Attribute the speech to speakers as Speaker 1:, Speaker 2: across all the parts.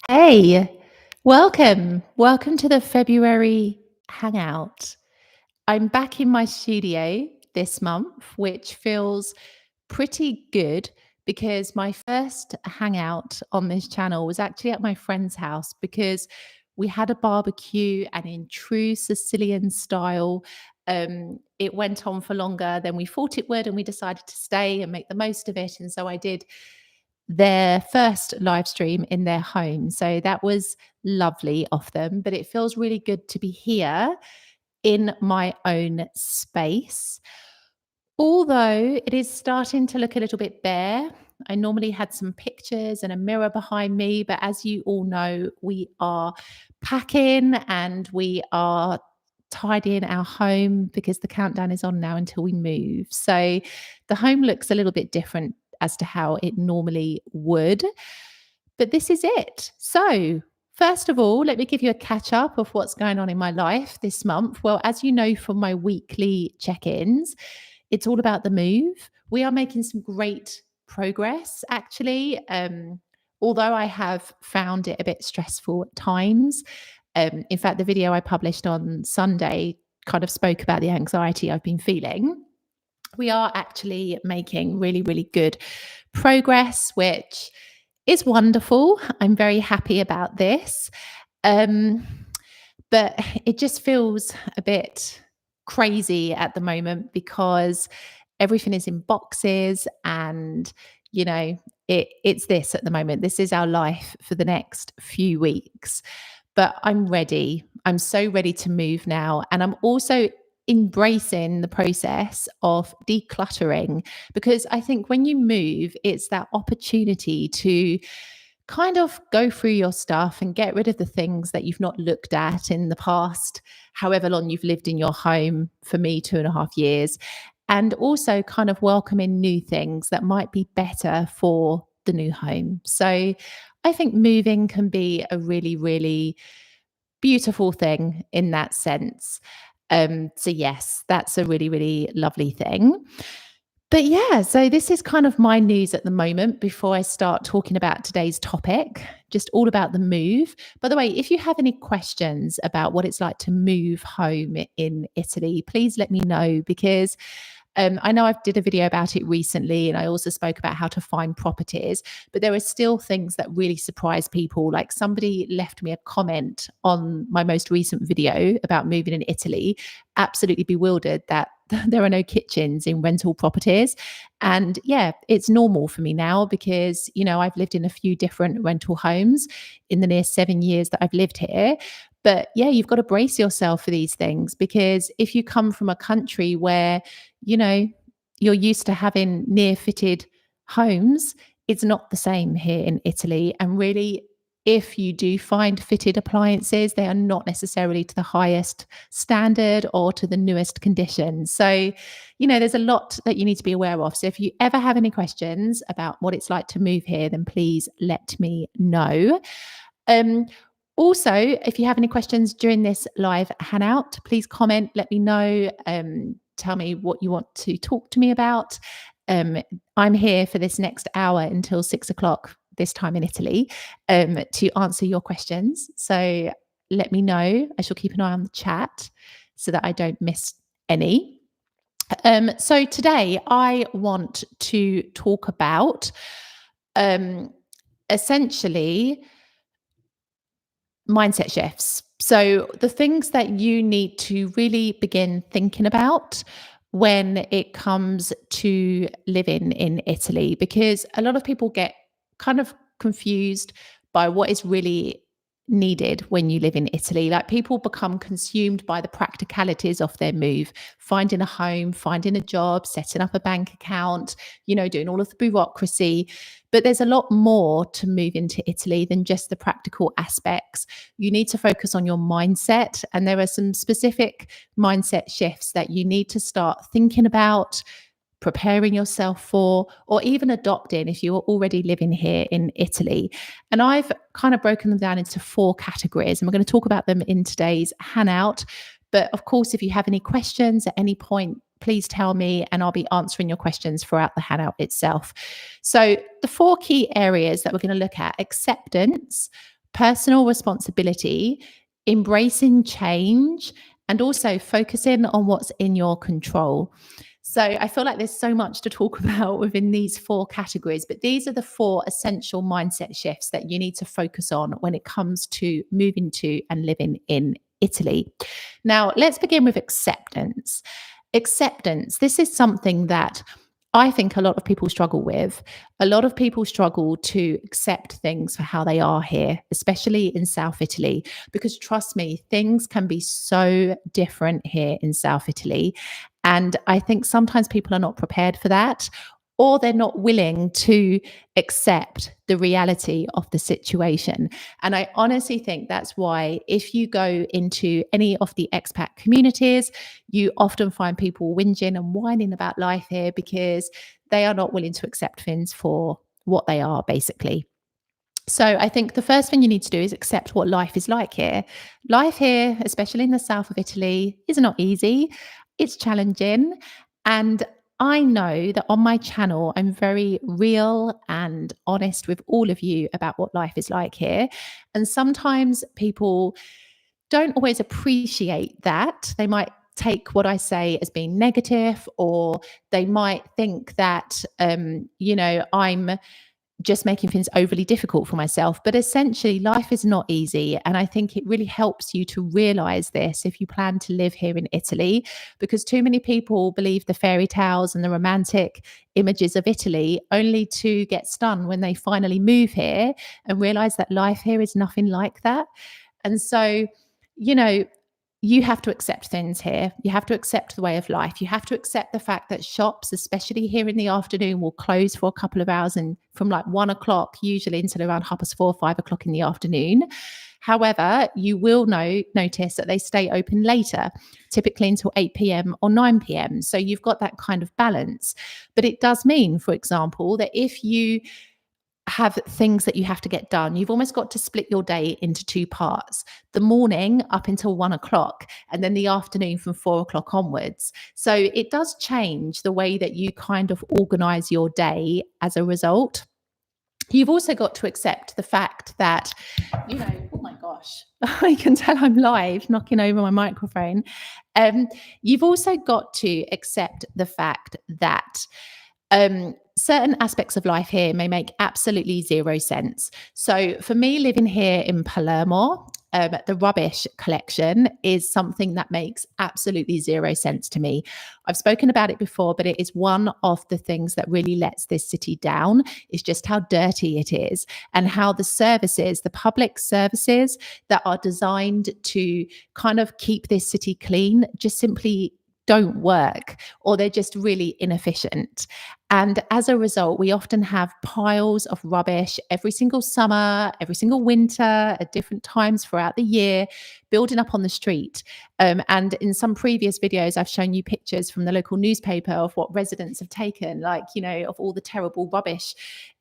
Speaker 1: Hey, welcome. Welcome to the February Hangout. I'm back in my studio this month, which feels pretty good because my first hangout on this channel was actually at my friend's house because we had a barbecue and in true Sicilian style. It went on for longer than we thought it would, and we decided to stay and make the most of it. And so I did their first live stream in their home. So that was lovely of them, but it feels really good to be here in my own space. Although it is starting to look a little bit bare. I normally had some pictures and a mirror behind me, but as you all know, we are packing and we are tidying our home because the countdown is on now until we move. So the home looks a little bit different as to how it normally would. But this is it. So, first of all, let me give you a catch up of what's going on in my life this month. Well, as you know from my weekly check ins, it's all about the move. We are making some great progress, actually. Although I have found it a bit stressful at times. In fact, the video I published on Sunday kind of spoke about the anxiety I've been feeling. We are actually making really, really good progress, which is wonderful. I'm very happy about this. Um, but it just feels a bit crazy at the moment because everything is in boxes and, it's this at the moment. This is our life for the next few weeks. But I'm ready. I'm so ready to move now. And I'm also embracing the process of decluttering because I think when you move, it's that opportunity to kind of go through your stuff and get rid of the things that you've not looked at in the past, however long you've lived in your home. For me, 2.5 years. And also kind of welcome in new things that might be better for the new home. So I think moving can be a really, really beautiful thing in that sense. So yes, that's a really, really lovely thing. But yeah, so this is kind of my news at the moment before I start talking about today's topic, just all about the move. By the way, if you have any questions about what it's like to move home in Italy, please let me know because I know I did a video about it recently, and I also spoke about how to find properties, but there are still things that really surprise people. Like somebody left me a comment on my most recent video about moving in Italy, absolutely bewildered that there are no kitchens in rental properties. And yeah, it's normal for me now because, I've lived in a few different rental homes in the near 7 years that I've lived here. But yeah, you've got to brace yourself for these things because if you come from a country where, you know, you're used to having near fitted homes, it's not the same here in Italy. And really, if you do find fitted appliances, they are not necessarily to the highest standard or to the newest conditions. So, there's a lot that you need to be aware of. So, if you ever have any questions about what it's like to move here, then please let me know. Um, Also, if you have any questions during this live hangout, please comment, let me know, tell me what you want to talk to me about. Um, I'm here for this next hour until 6 o'clock, this time in Italy, to answer your questions. So let me know. I shall keep an eye on the chat so that I don't miss any. So today I want to talk about essentially mindset shifts. So, the things that you need to really begin thinking about when it comes to living in Italy, because a lot of people get kind of confused by what is really needed when you live in Italy. Like people become consumed by the practicalities of their move, finding a home, finding a job, setting up a bank account, doing all of the bureaucracy. But there's a lot more to move into Italy than just the practical aspects. You need to focus on your mindset. And there are some specific mindset shifts that you need to start thinking about, preparing yourself for, or even adopting if you're already living here in Italy. And I've kind of broken them down into 4 categories, and we're going to talk about them in today's hangout. But of course, if you have any questions at any point, please tell me and I'll be answering your questions throughout the hangout itself. So the 4 key areas that we're going to look at: acceptance, personal responsibility, embracing change, and also focusing on what's in your control. So I feel like there's so much to talk about within these four categories, but these are the four essential mindset shifts that you need to focus on when it comes to moving to and living in Italy. Now, let's begin with acceptance. Acceptance, this is something that I think a lot of people struggle with. A lot of people struggle to accept things for how they are here, especially in South Italy, because trust me, things can be so different here in South Italy. And I think sometimes people are not prepared for that, or they're not willing to accept the reality of the situation. And I honestly think that's why, if you go into any of the expat communities, you often find people whinging and whining about life here because they are not willing to accept things for what they are, basically. So I think the first thing you need to do is accept what life is like here. Life here, especially in the south of Italy, is not easy. It's challenging. And I know that on my channel, I'm very real and honest with all of you about what life is like here. And sometimes people don't always appreciate that. They might take what I say as being negative, or they might think that, I'm just making things overly difficult for myself. But essentially, life is not easy. And I think it really helps you to realize this if you plan to live here in Italy, because too many people believe the fairy tales and the romantic images of Italy, only to get stunned when they finally move here and realize that life here is nothing like that. And so, you know, you have to accept things here. You have to accept the way of life. You have to accept the fact that shops, especially here in the afternoon, will close for a couple of hours, and from like 1 o'clock, usually until around 4:30, 5 o'clock in the afternoon. However, you will notice that they stay open later, typically until 8 p.m. or 9 p.m. So you've got that kind of balance. But it does mean, for example, that if you have things that you have to get done, you've almost got to split your day into two parts: the morning up until 1 o'clock, and then the afternoon from 4 o'clock onwards. So it does change the way that you kind of organize your day as a result. You've also got to accept the fact that, oh my gosh, I can tell I'm live, knocking over my microphone. You've also got to accept the fact that certain aspects of life here may make absolutely zero sense. So for me, living here in Palermo, the rubbish collection is something that makes absolutely zero sense to me. I've spoken about it before, but it is one of the things that really lets this city down, is just how dirty it is, and how the services, the public services that are designed to kind of keep this city clean, just simply don't work, or they're just really inefficient. And as a result, we often have piles of rubbish every single summer, every single winter, at different times throughout the year, building up on the street. And in some previous videos, I've shown you pictures from the local newspaper of what residents have taken, of all the terrible rubbish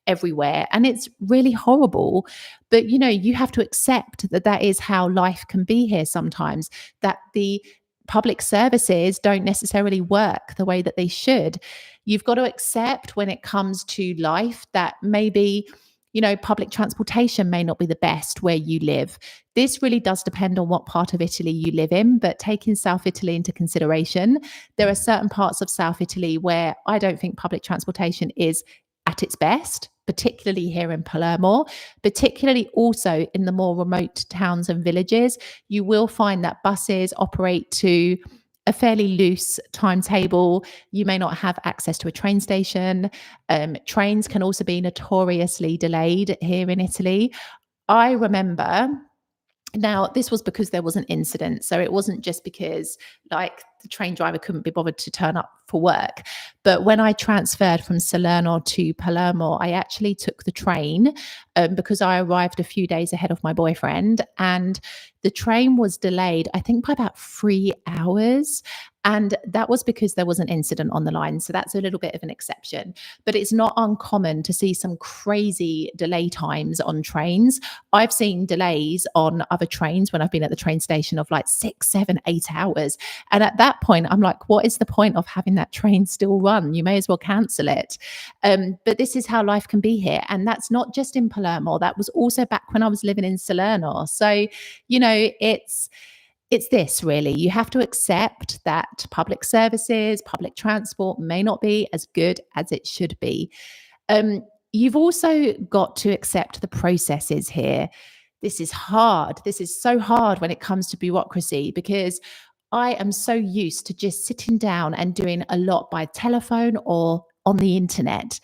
Speaker 1: everywhere. And it's really horrible. But, you have to accept that that is how life can be here sometimes, that the public services don't necessarily work the way that they should. You've got to accept, when it comes to life, that maybe, public transportation may not be the best where you live. This really does depend on what part of Italy you live in, but taking South Italy into consideration, there are certain parts of South Italy where I don't think public transportation is at its best, particularly here in Palermo, particularly also in the more remote towns and villages. You will find that buses operate to a fairly loose timetable. You may not have access to a train station. Trains can also be notoriously delayed here in Italy. I remember, now, this was because there was an incident. So it wasn't just because the train driver couldn't be bothered to turn up for work. But when I transferred from Salerno to Palermo, I actually took the train because I arrived a few days ahead of my boyfriend. And the train was delayed, I think, by about 3 hours. And that was because there was an incident on the line. So that's a little bit of an exception. But it's not uncommon to see some crazy delay times on trains. I've seen delays on other trains when I've been at the train station of like 6, 7, 8 hours. And at that point, I'm like, what is the point of having that train still run? You may as well cancel it. But this is how life can be here. And that's not just in Palermo. That was also back when I was living in Salerno. So, it's this really. You have to accept that public services, public transport may not be as good as it should be. You've also got to accept the processes here. This is hard. This is so hard when it comes to bureaucracy because I am so used to just sitting down and doing a lot by telephone or on the internet.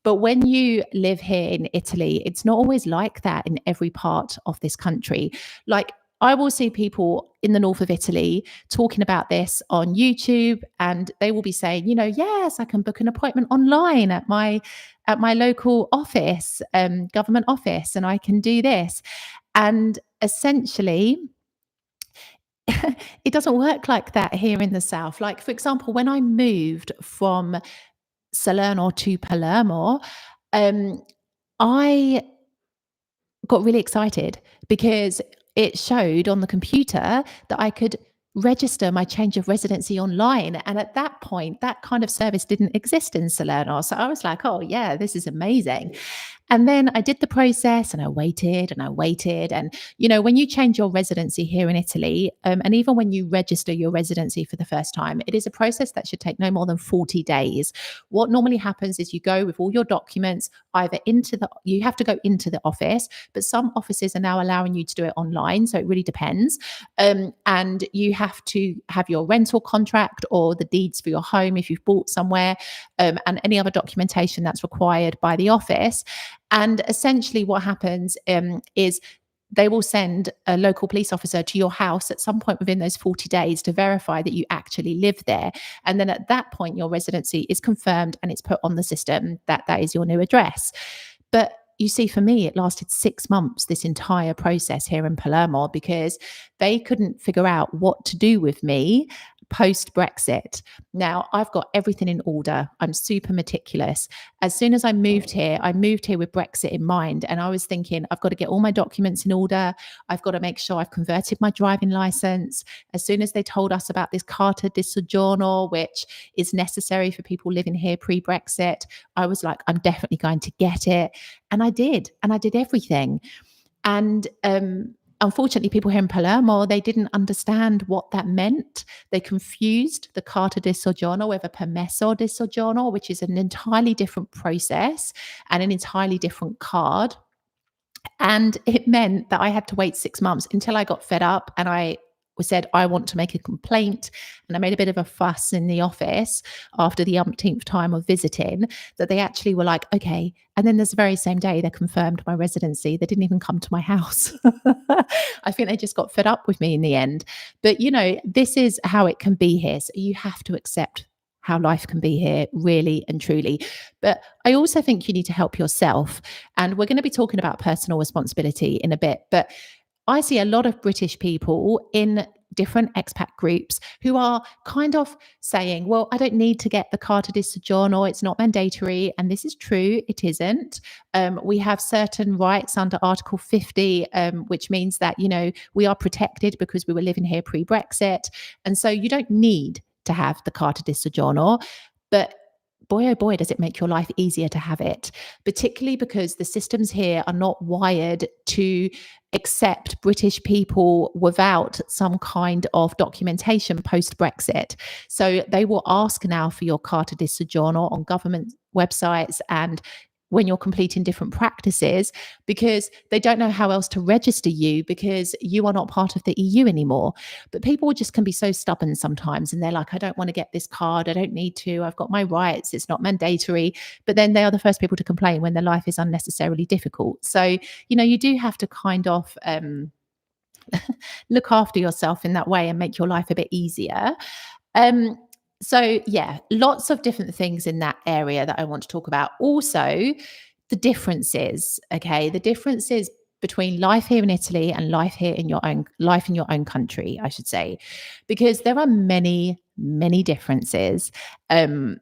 Speaker 1: But when you live here in Italy, it's not always like that in every part of this country. Like, I will see people in the north of Italy talking about this on YouTube, and they will be saying, yes, I can book an appointment online at my local office, government office, and I can do this. And essentially, it doesn't work like that here in the south. Like, for example, when I moved from Salerno to Palermo, um, I got really excited because it showed on the computer that I could register my change of residency online. And at that point, that kind of service didn't exist in Salerno. So I was like, oh, yeah, this is amazing. And then I did the process and I waited and I waited. And, when you change your residency here in Italy, and even when you register your residency for the first time, it is a process that should take no more than 40 days. What normally happens is you go with all your documents either you have to go into the office, but some offices are now allowing you to do it online. So it really depends. And you have to have your rental contract or the deeds for your home if you've bought somewhere, and any other documentation that's required by the office. And essentially, what happens is they will send a local police officer to your house at some point within those 40 days to verify that you actually live there. And then at that point, your residency is confirmed and it's put on the system that that is your new address. But you see, for me, it lasted 6 months, this entire process here in Palermo, because they couldn't figure out what to do with me post Brexit. Now, I've got everything in order. I'm super meticulous. As soon as I moved here with Brexit in mind. And I was thinking, I've got to get all my documents in order. I've got to make sure I've converted my driving license. As soon as they told us about this Carta di Soggiorno, which is necessary for people living here pre-Brexit, I was like, I'm definitely going to get it. And I did. And I did everything. And unfortunately, people here in Palermo, they didn't understand what that meant. They confused the Carta di Soggiorno with a Permesso di Soggiorno, which is an entirely different process and an entirely different card. And it meant that I had to wait 6 months until I got fed up and I said, I want to make a complaint. And I made a bit of a fuss in the office after the umpteenth time of visiting that they actually were like, okay. And then this very same day, they confirmed my residency. They didn't even come to my house. I think they just got fed up with me in the end. But, this is how it can be here. So you have to accept how life can be here, really and truly. But I also think you need to help yourself. And we're going to be talking about personal responsibility in a bit. But I see a lot of British people in different expat groups who are kind of saying, well, I don't need to get the Carta di Soggiorno, it's not mandatory. And this is true, it isn't. We have certain rights under Article 50, which means that, we are protected because we were living here pre-Brexit. And so you don't need to have the Carta di Soggiorno, but boy, oh boy, does it make your life easier to have it, particularly because the systems here are not wired to accept British people without some kind of documentation post-Brexit. So they will ask now for your Carta di Soggiorno on government websites and when you're completing different practices, because they don't know how else to register you because you are not part of the EU anymore. But people just can be so stubborn sometimes and they're like, I don't want to get this card. I don't need to. I've got my rights. It's not mandatory. But then they are the first people to complain when their life is unnecessarily difficult. So, you do have to kind of look after yourself in that way and make your life a bit easier. So yeah, lots of different things in that area that I want to talk about. Also, the differences, okay? The differences between life here in Italy and life in your own country, I should say, because there are many, many differences. Um,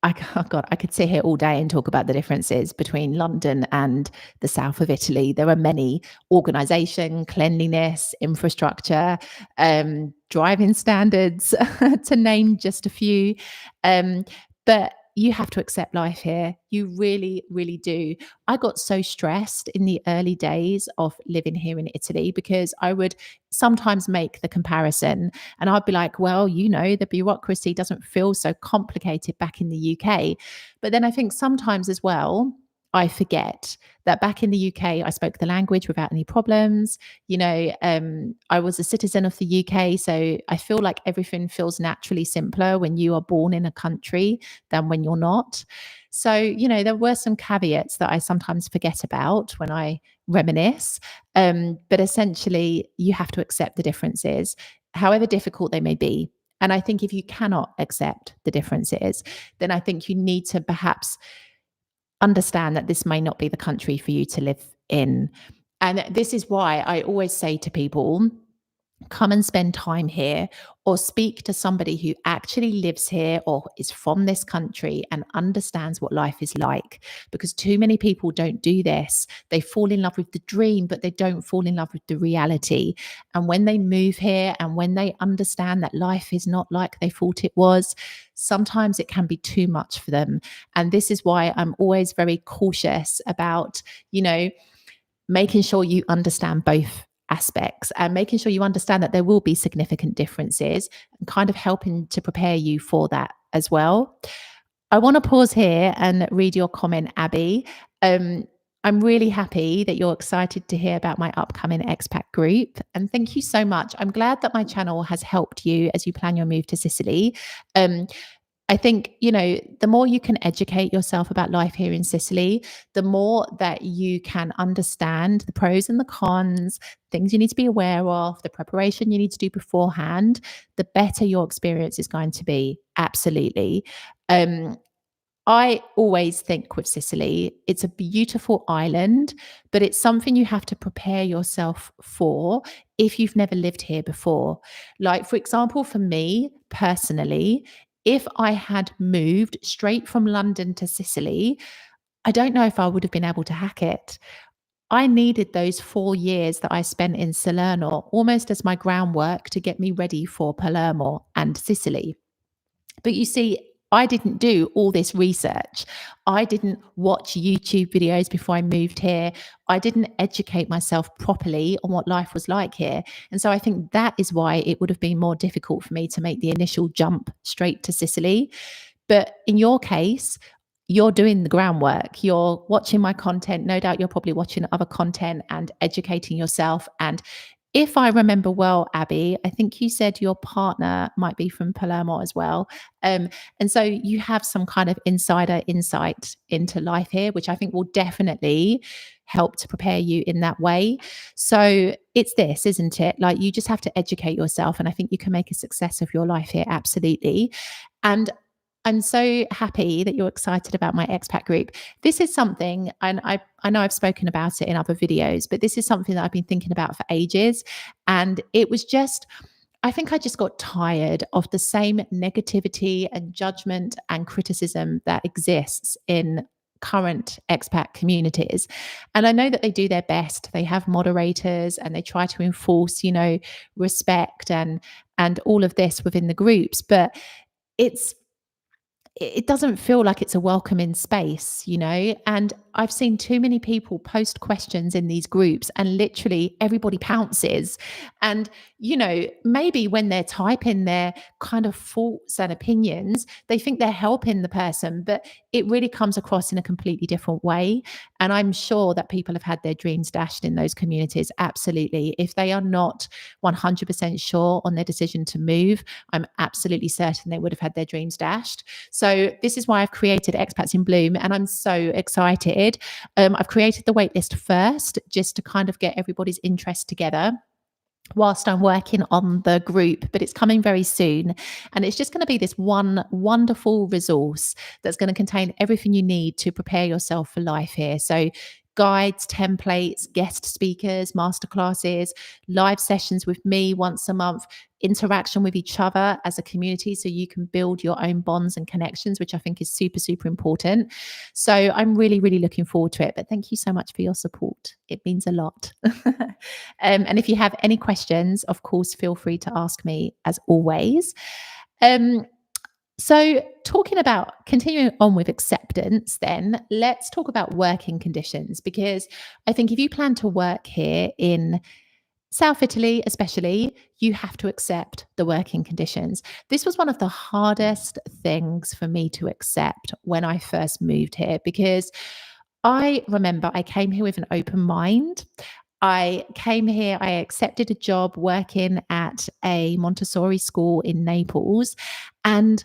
Speaker 1: oh God, I could sit here all day and talk about the differences between London and the south of Italy. There are many: organisation, cleanliness, infrastructure, driving standards, to name just a few. But you have to accept life here. You really, really do. I got so stressed in the early days of living here in Italy because I would sometimes make the comparison and I'd be like, well, the bureaucracy doesn't feel so complicated back in the UK. But then I think sometimes as well, I forget that back in the UK, I spoke the language without any problems. I was a citizen of the UK. So I feel like everything feels naturally simpler when you are born in a country than when you're not. So, there were some caveats that I sometimes forget about when I reminisce. But essentially, you have to accept the differences, however difficult they may be. And I think if you cannot accept the differences, then I think you need to perhaps understand that this may not be the country for you to live in. And this is why I always say to people, come and spend time here or speak to somebody who actually lives here or is from this country and understands what life is like, because too many people don't do this. They fall in love with the dream, but they don't fall in love with the reality. And when they move here and when they understand that life is not like they thought it was, sometimes it can be too much for them. And this is why I'm always very cautious about, making sure you understand both aspects and making sure you understand that there will be significant differences and kind of helping to prepare you for that as well. I want to pause here and read your comment, Abby. I'm really happy that you're excited to hear about my upcoming expat group. And thank you so much. I'm glad that my channel has helped you as you plan your move to Sicily. I think, the more you can educate yourself about life here in Sicily, the more that you can understand the pros and the cons, things you need to be aware of, the preparation you need to do beforehand, the better your experience is going to be. Absolutely. I always think with Sicily, it's a beautiful island, but it's something you have to prepare yourself for if you've never lived here before. Like, for example, for me personally, if I had moved straight from London to Sicily, I don't know if I would have been able to hack it. I needed those 4 years that I spent in Salerno almost as my groundwork to get me ready for Palermo and Sicily. But you see, I didn't do all this research. I didn't watch YouTube videos before I moved here. I didn't educate myself properly on what life was like here. And so I think that is why it would have been more difficult for me to make the initial jump straight to Sicily. But in your case, you're doing the groundwork. You're watching my content. No doubt you're probably watching other content and educating yourself. And if I remember well, Abby, I think you said your partner might be from Palermo as well. And so you have some kind of insider insight into life here, which I think will definitely help to prepare you in that way. So it's this, isn't it? Like, you just have to educate yourself. And I think you can make a success of your life here. Absolutely. And I'm so happy that you're excited about my expat group. This is something, and I know I've spoken about it in other videos, but this is something that I've been thinking about for ages. And it was just, I think I just got tired of the same negativity and judgment and criticism that exists in current expat communities. And I know that they do their best. They have moderators and they try to enforce, respect and all of this within the groups. But it doesn't feel like it's a welcoming space, and I've seen too many people post questions in these groups and literally everybody pounces. And, maybe when they're typing their kind of thoughts and opinions, they think they're helping the person, but it really comes across in a completely different way. And I'm sure that people have had their dreams dashed in those communities. Absolutely. If they are not 100% sure on their decision to move, I'm absolutely certain they would have had their dreams dashed. So this is why I've created Expats in Bloom, and I'm so excited. I've created the waitlist first, just to kind of get everybody's interest together whilst I'm working on the group, but it's coming very soon. And it's just going to be this one wonderful resource that's going to contain everything you need to prepare yourself for life here. So guides, templates, guest speakers, masterclasses, live sessions with me once a month, interaction with each other as a community so you can build your own bonds and connections, which I think is super, super important. So I'm really, really looking forward to it. But thank you so much for your support. It means a lot. And if you have any questions, of course, feel free to ask me as always. Um, so, talking about continuing on with acceptance, then let's talk about working conditions because I think if you plan to work here in South Italy, especially, you have to accept the working conditions. This was one of the hardest things for me to accept when I first moved here because I remember I came here with an open mind. I came here, I accepted a job working at a Montessori school in Naples. And,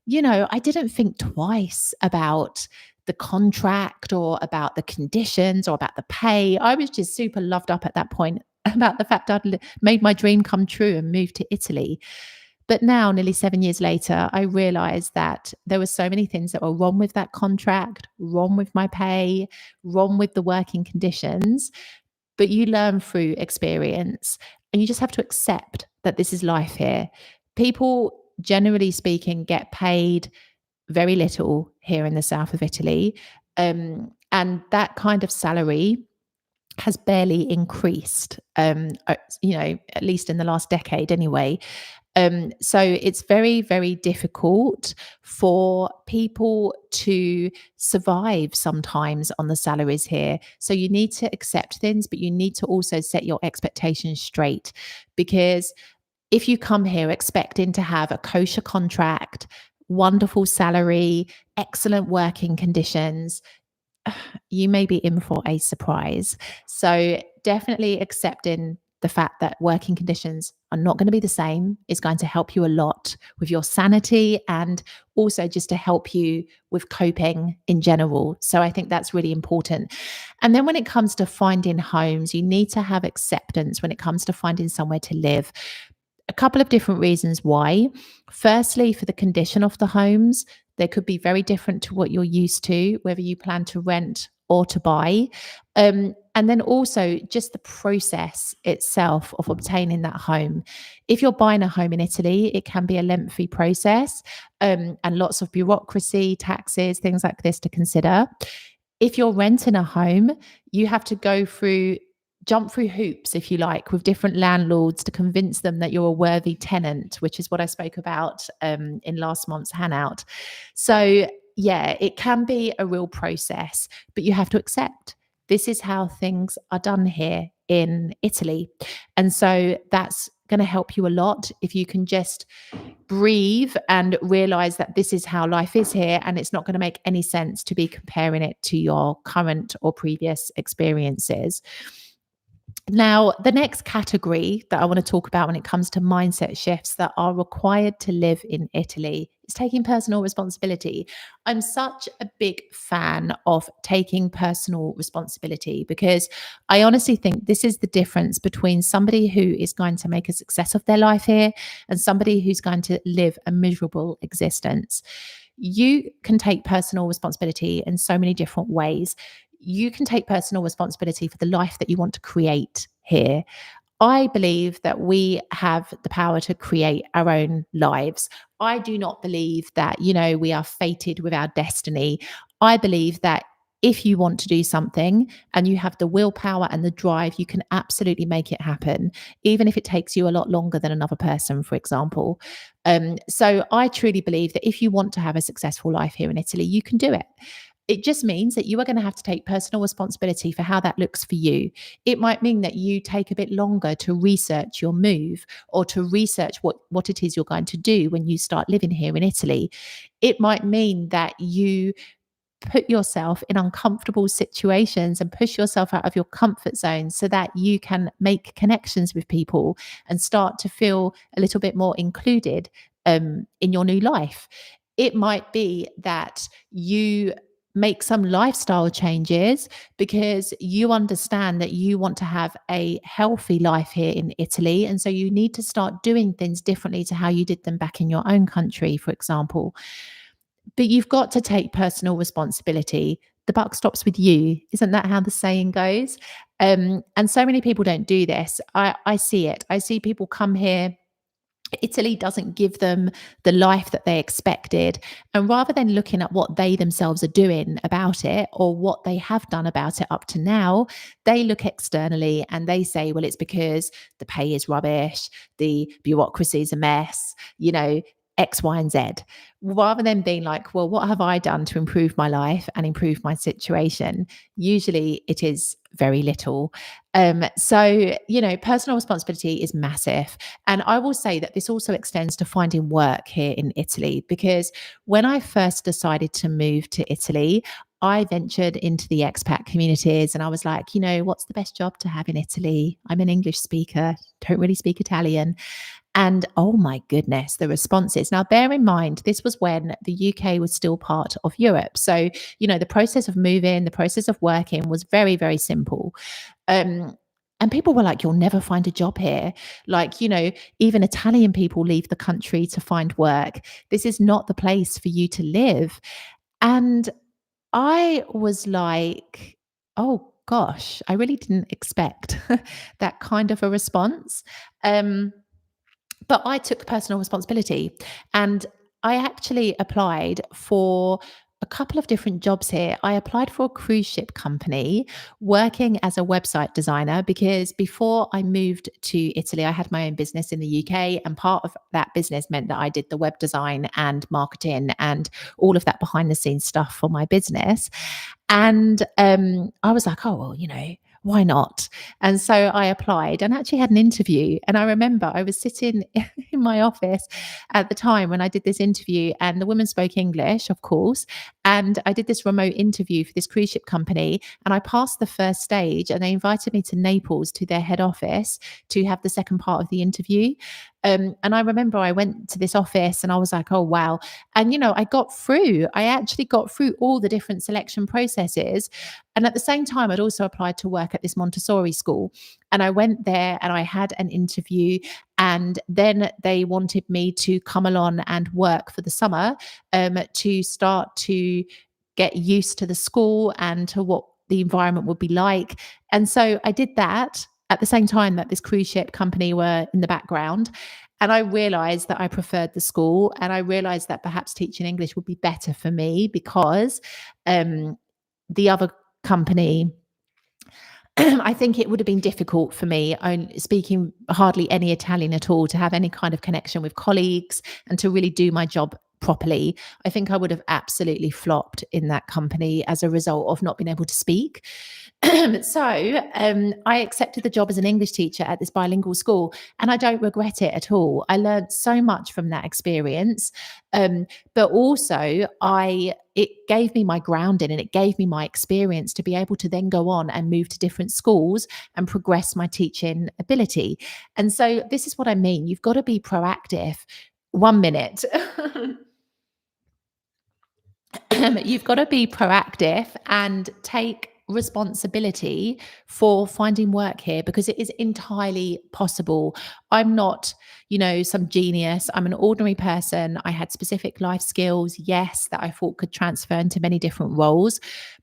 Speaker 1: I didn't think twice about the contract or about the conditions or about the pay. I was just super loved up at that point about the fact I'd made my dream come true and moved to Italy. But now, nearly 7 years later, I realized that there were so many things that were wrong with that contract, wrong with my pay, wrong with the working conditions. But you learn through experience and you just have to accept that this is life here. People, generally speaking, get paid very little here in the south of Italy. And that kind of salary has barely increased, at least in the last decade anyway. So it's very, very difficult for people to survive sometimes on the salaries here. So you need to accept things, but you need to also set your expectations straight because if you come here expecting to have a kosher contract, wonderful salary, excellent working conditions, you may be in for a surprise. So definitely accepting the fact that working conditions are not going to be the same is going to help you a lot with your sanity and also just to help you with coping in general. So I think that's really important. And then when it comes to finding homes, you need to have acceptance when it comes to finding somewhere to live. A couple of different reasons why. Firstly, for the condition of the homes, they could be very different to what you're used to, whether you plan to rent or to buy. And then also just the process itself of obtaining that home. If you're buying a home in Italy, it can be a lengthy process and lots of bureaucracy, taxes, things like this to consider. If you're renting a home, you have to jump through hoops, if you like, with different landlords to convince them that you're a worthy tenant, which is what I spoke about in last month's Hangout. So, yeah, it can be a real process, but you have to accept this is how things are done here in Italy. And so that's going to help you a lot if you can just breathe and realize that this is how life is here and it's not going to make any sense to be comparing it to your current or previous experiences. Now, the next category that I want to talk about when it comes to mindset shifts that are required to live in Italy is taking personal responsibility. I'm such a big fan of taking personal responsibility because I honestly think this is the difference between somebody who is going to make a success of their life here and somebody who's going to live a miserable existence. You can take personal responsibility in so many different ways. You can take personal responsibility for the life that you want to create here. I believe that we have the power to create our own lives. I do not believe that, we are fated with our destiny. I believe that if you want to do something and you have the willpower and the drive, you can absolutely make it happen, even if it takes you a lot longer than another person, for example. So I truly believe that if you want to have a successful life here in Italy, you can do it. It just means that you are going to have to take personal responsibility for how that looks for you. It might mean that you take a bit longer to research your move or to research what it is you're going to do when you start living here in Italy. It might mean that you put yourself in uncomfortable situations and push yourself out of your comfort zone so that you can make connections with people and start to feel a little bit more included in your new life. It might be that you make some lifestyle changes because you understand that you want to have a healthy life here in Italy. And so you need to start doing things differently to how you did them back in your own country, for example. But you've got to take personal responsibility. the buck stops with you. Isn't that how the saying goes? And so many people don't do this. I see it. I see people come here. Italy doesn't give them the life that they expected. And rather than looking at what they themselves are doing about it or what they have done about it up to now, they look externally and they say, well, it's because the pay is rubbish, the bureaucracy is a mess, X, Y, and Z. Rather than being like, well, what have I done to improve my life and improve my situation? Usually it is very little. So, personal responsibility is massive. And I will say that this also extends to finding work here in Italy, because when I first decided to move to Italy, I ventured into the expat communities and I was like, what's the best job to have in Italy? I'm an English speaker, don't really speak Italian. And oh my goodness, the responses. Now, bear in mind, this was when the UK was still part of Europe. So, the process of moving, the process of working was very, very simple. And people were like, you'll never find a job here. Like, even Italian people leave the country to find work. This is not the place for you to live. And I was like, oh gosh, I really didn't expect that kind of a response. Um, but I took personal responsibility and I actually applied for a couple of different jobs here. I applied for a cruise ship company working as a website designer because before I moved to Italy, I had my own business in the UK. And part of that business meant that I did the web design and marketing and all of that behind the scenes stuff for my business. And I was like, oh, well, why not? And so I applied and actually had an interview. And I remember I was sitting in my office at the time when I did this interview, and the woman spoke English, of course. And I did this remote interview for this cruise ship company. And I passed the first stage, and they invited me to Naples to their head office to have the second part of the interview. And I remember I went to this office and I was like, oh, wow. And, I got through. I actually got through all the different selection processes. And at the same time, I'd also applied to work at this Montessori school. And I went there and I had an interview. And then they wanted me to come along and work for the summer to start to get used to the school and to what the environment would be like. And so I did that at the same time that this cruise ship company were in the background. And I realized that I preferred the school, and I realized that perhaps teaching English would be better for me because the other company, I think it would have been difficult for me, speaking hardly any Italian at all, to have any kind of connection with colleagues and to really do my job properly. I think I would have absolutely flopped in that company as a result of not being able to speak. So I accepted the job as an English teacher at this bilingual school, and I don't regret it at all. I learned so much from that experience, but also it gave me my grounding and it gave me my experience to be able to then go on and move to different schools and progress my teaching ability. And so this is what I mean. You've got to be proactive. 1 minute. You've got to be proactive and take responsibility for finding work here, because it is entirely possible. I'm not, some genius. I'm an ordinary person. I had specific life skills, yes, that I thought could transfer into many different roles,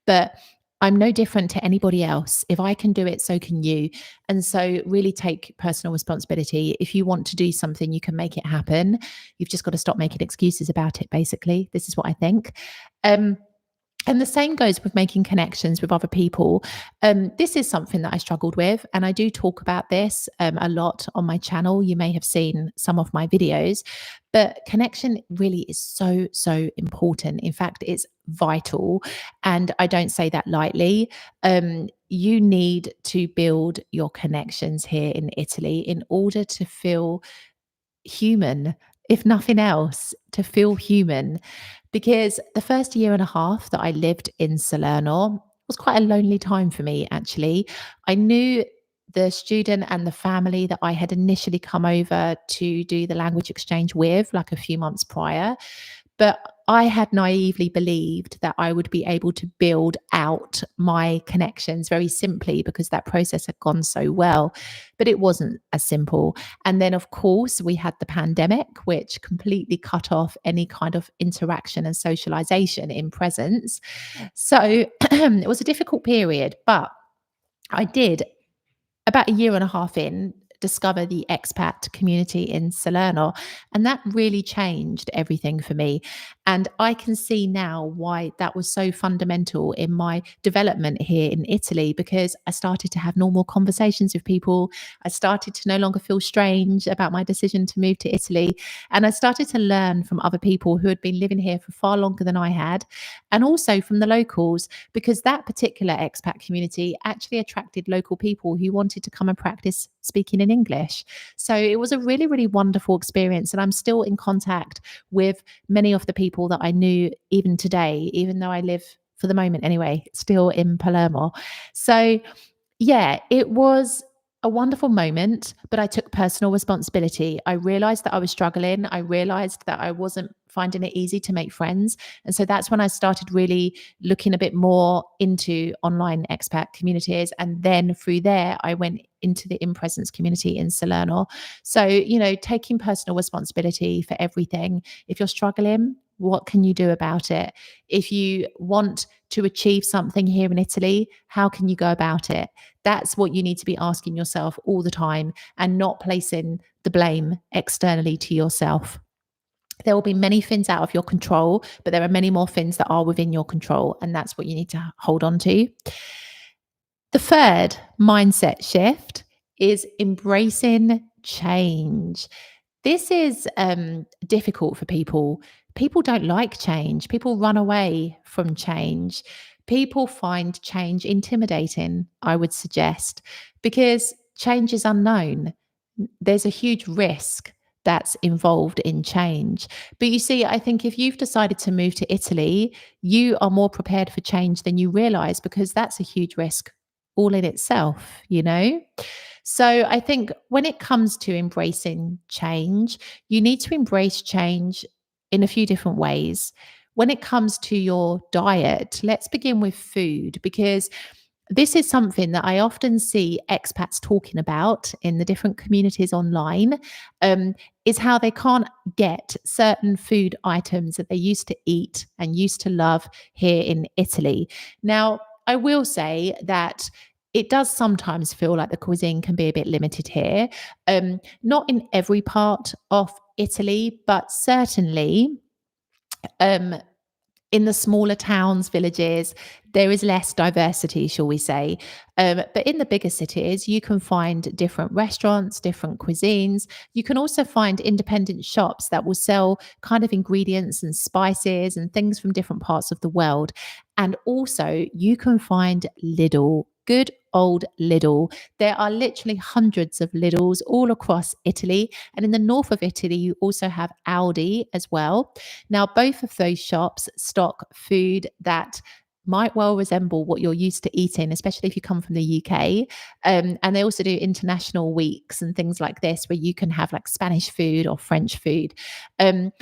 Speaker 1: but I'm no different to anybody else. If I can do it, so can you. And so really take personal responsibility. If you want to do something, you can make it happen. You've just got to stop making excuses about it, basically. This is what I think. And the same goes with making connections with other people. This is something that I struggled with, and I do talk about this a lot on my channel. You may have seen some of my videos, but connection really is so, so important. In fact, it's vital, and I don't say that lightly. You need to build your connections here in Italy in order to feel human, if nothing else, to feel human. Because the first year and a half that I lived in Salerno was quite a lonely time for me, actually. I knew the student and the family that I had initially come over to do the language exchange with, like a few months prior. But I had naively believed that I would be able to build out my connections very simply because that process had gone so well. But it wasn't as simple. And then, of course, we had the pandemic, which completely cut off any kind of interaction and socialization in presence. So it was a difficult period, but I did about a year and a half in, discover the expat community in Salerno. And that really changed everything for me. And I can see now why that was so fundamental in my development here in Italy, because I started to have normal conversations with people. I started to no longer feel strange about my decision to move to Italy. And I started to learn from other people who had been living here for far longer than I had, and also from the locals, because that particular expat community actually attracted local people who wanted to come and practice speaking in English. So it was a really, really wonderful experience. And I'm still in contact with many of the people that I knew even today, even though I live, for the moment anyway, still in Palermo. So yeah, it was a wonderful moment, but I took personal responsibility. I realized that I was struggling. I realized that I wasn't finding it easy to make friends. And so that's when I started really looking a bit more into online expat communities. And then through there, I went into the in presence community in Salerno. So, taking personal responsibility for everything. If you're struggling, what can you do about it? If you want to achieve something here in Italy, how can you go about it? That's what you need to be asking yourself all the time, and not placing the blame externally to yourself. There will be many things out of your control, but there are many more things that are within your control. And that's what you need to hold on to. The third mindset shift is embracing change. This is difficult for people. People don't like change. People run away from change. People find change intimidating, I would suggest, because change is unknown. There's a huge risk that's involved in change. But you see, I think if you've decided to move to Italy, you are more prepared for change than you realize, because that's a huge risk all in itself. So I think when it comes to embracing change, you need to embrace change in a few different ways. When it comes to your diet, let's begin with food, because this is something that I often see expats talking about in the different communities online, um, is how they can't get certain food items that they used to eat and used to love here in Italy. Now, I will say that it does sometimes feel like the cuisine can be a bit limited here. Not in every part of Italy, but certainly um, in the smaller towns, villages, there is less diversity, shall we say. But in the bigger cities, you can find different restaurants, different cuisines. You can also find independent shops that will sell kind of ingredients and spices and things from different parts of the world. And also, you can find Lidl. Good old Lidl. There are literally hundreds of Lidls all across Italy. And in the north of Italy, you also have Aldi as well. Now, both of those shops stock food that might well resemble what you're used to eating, especially if you come from the UK. And they also do international weeks and things like this, where you can have like Spanish food or French food.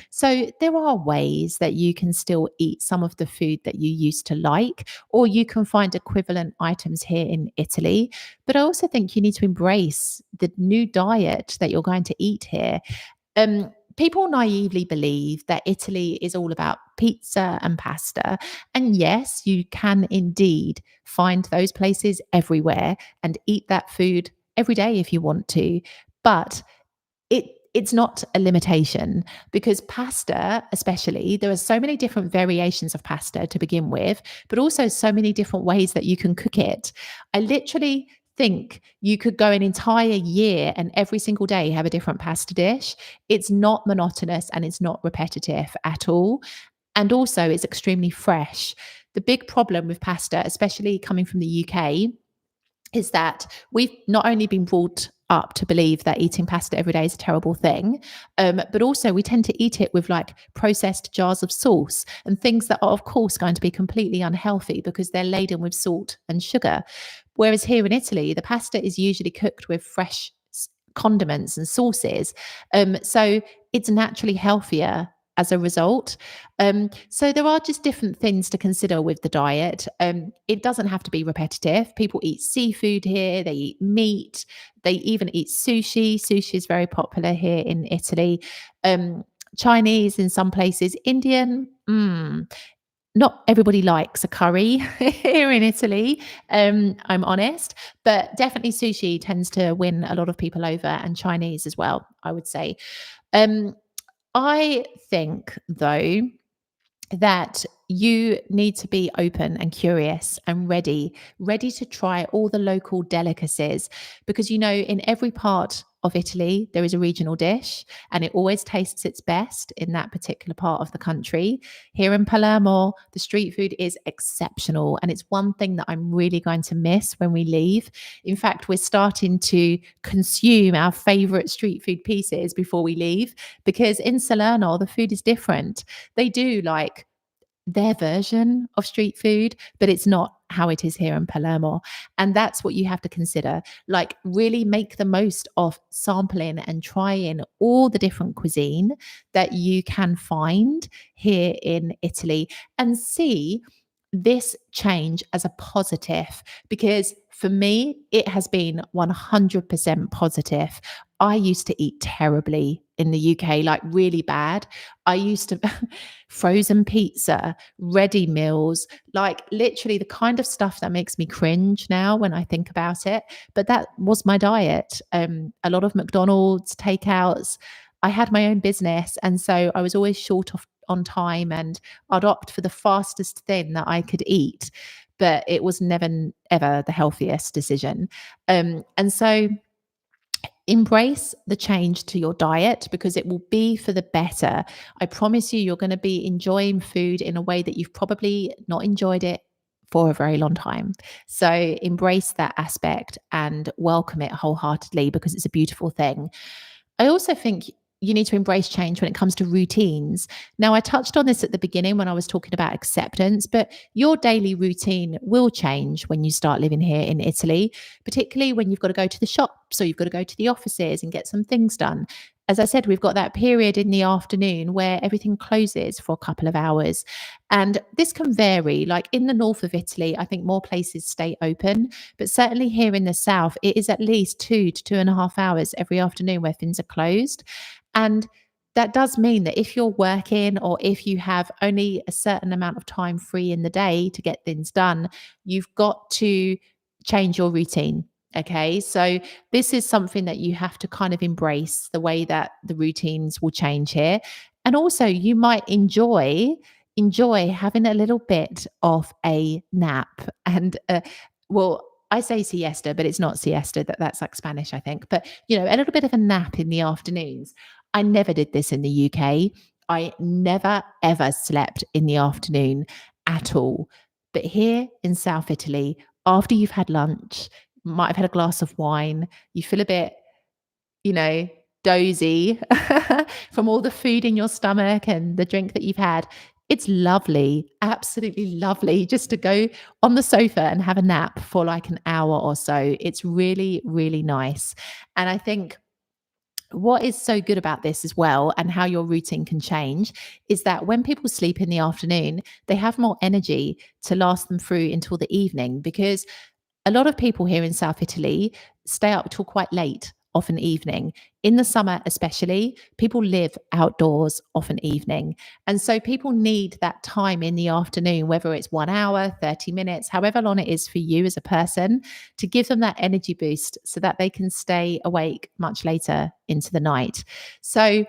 Speaker 1: So there are ways that you can still eat some of the food that you used to like, or you can find equivalent items here in Italy. But I also think you need to embrace the new diet that you're going to eat here. People naively believe that Italy is all about pizza and pasta. And yes, you can indeed find those places everywhere and eat that food every day if you want to. But it's not a limitation, because pasta, especially, there are so many different variations of pasta to begin with, but also so many different ways that you can cook it. I literally think you could go an entire year and every single day have a different pasta dish. It's not monotonous and it's not repetitive at all. And also, it's extremely fresh. The big problem with pasta, especially coming from the UK, is that we've not only been brought up to believe that eating pasta every day is a terrible thing, but also we tend to eat it with like processed jars of sauce and things that are, of course, going to be completely unhealthy because they're laden with salt and sugar. Whereas here in Italy, the pasta is usually cooked with fresh condiments and sauces. So it's naturally healthier as a result. So there are just different things to consider with the diet. It doesn't have to be repetitive. People eat seafood here, they eat meat, they even eat sushi. Sushi is very popular here in Italy. Chinese in some places, Indian. Not everybody likes a curry here in Italy. I'm honest, but definitely sushi tends to win a lot of people over, and Chinese as well, I would say. Um, I think, though, that you need to be open and curious and ready to try all the local delicacies, because in every part of Italy there is a regional dish and it always tastes its best in that particular part of the country. Here in Palermo, the street food is exceptional, and it's one thing that I'm really going to miss when we leave. In fact, we're starting to consume our favorite street food pieces before we leave, because in Salerno the food is different. They do like their version of street food, but it's not how it is here in Palermo. And that's what you have to consider. Like, really make the most of sampling and trying all the different cuisine that you can find here in Italy, and see this change as a positive, because for me, it has been 100% positive. I used to eat terribly in the UK, like really bad. I used to frozen pizza, ready meals, like literally the kind of stuff that makes me cringe now when I think about it. But that was my diet. A lot of McDonald's takeouts. I had my own business, and so I was always short of on time, and I'd opt for the fastest thing that I could eat. But it was never ever the healthiest decision. And so embrace the change to your diet, because it will be for the better. I promise you, you're going to be enjoying food in a way that you've probably not enjoyed it for a very long time. So embrace that aspect and welcome it wholeheartedly, because it's a beautiful thing. I also think you need to embrace change when it comes to routines. Now, I touched on this at the beginning when I was talking about acceptance, but your daily routine will change when you start living here in Italy, particularly when you've got to go to the shops or you've got to go to the offices and get some things done. As I said, we've got that period in the afternoon where everything closes for a couple of hours. And this can vary. Like in the north of Italy, I think more places stay open. But certainly here in the south, it is at least 2 to 2.5 hours every afternoon where things are closed. And that does mean that if you're working, or if you have only a certain amount of time free in the day to get things done, you've got to change your routine. Okay. So this is something that you have to kind of embrace, the way that the routines will change here. And also you might enjoy having a little bit of a nap. And well, I say siesta, but it's not siesta. That's like Spanish, I think. But a little bit of a nap in the afternoons. I never did this in the UK. I never ever slept in the afternoon at all. But here in South Italy, after you've had lunch, might have had a glass of wine, you feel a bit, you know, dozy from all the food in your stomach and the drink that you've had. It's lovely, absolutely lovely, just to go on the sofa and have a nap for like an hour or so. It's really, really nice. And I think what is so good about this as well, and how your routine can change, is that when people sleep in the afternoon, they have more energy to last them through until the evening, because a lot of people here in South Italy stay up till quite late, often evening. In the summer, especially, people live outdoors, often evening. And so people need that time in the afternoon, whether it's 1 hour, 30 minutes, however long it is for you as a person, to give them that energy boost so that they can stay awake much later into the night. So,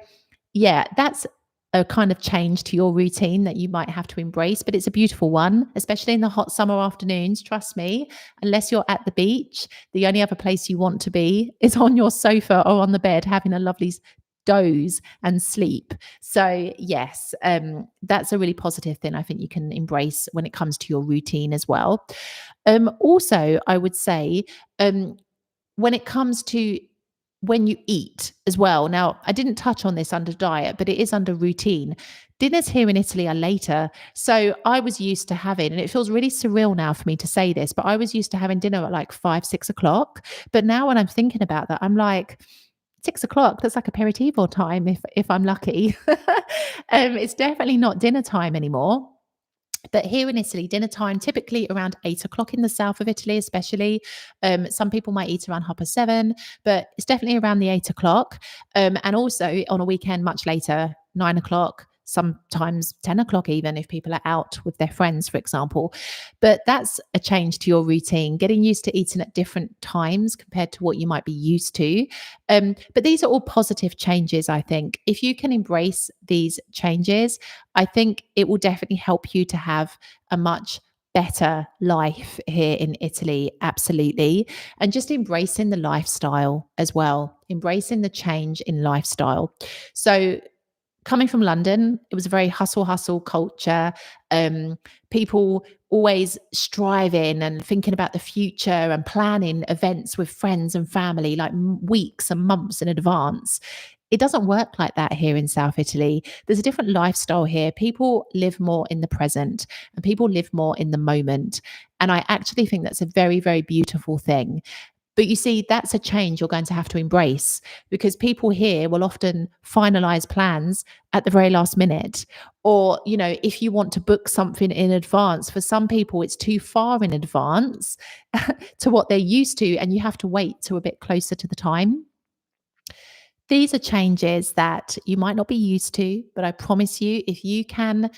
Speaker 1: yeah, that's a kind of change to your routine that you might have to embrace, but it's a beautiful one, especially in the hot summer afternoons. Trust me, unless you're at the beach, the only other place you want to be is on your sofa or on the bed having a lovely doze and sleep. So yes, that's a really positive thing I think you can embrace when it comes to your routine as well. Also, I would say, when it comes to when you eat as well. Now, I didn't touch on this under diet, but it is under routine. Dinners here in Italy are later. So I was used to having, and it feels really surreal now for me to say this, but I was used to having dinner at like 5, 6 o'clock. But now when I'm thinking about that, I'm like, 6 o'clock, that's like aperitivo time if I'm lucky. It's definitely not dinner time anymore. But here in Italy, dinner time typically around 8 o'clock in the south of Italy, especially. Some people might eat around 7:30, but it's definitely around the 8 o'clock. And also on a weekend, much later, 9 o'clock, sometimes 10 o'clock, even if people are out with their friends, for example. But that's a change to your routine, getting used to eating at different times compared to what you might be used to. But these are all positive changes, I think. If you can embrace these changes, I think it will definitely help you to have a much better life here in Italy. Absolutely. And just embracing the lifestyle as well, embracing the change in lifestyle. So, coming from London, it was a very hustle culture. Um, People always striving and thinking about the future and planning events with friends and family like weeks and months in advance. It doesn't work like that here in South Italy. There's a different lifestyle here. People live more in the present and people live more in the moment. And I actually think that's a very, very beautiful thing. But you see, that's a change you're going to have to embrace because people here will often finalize plans at the very last minute. Or, if you want to book something in advance, for some people, it's too far in advance to what they're used to, and you have to wait till a bit closer to the time. These are changes that you might not be used to, but I promise you, if you can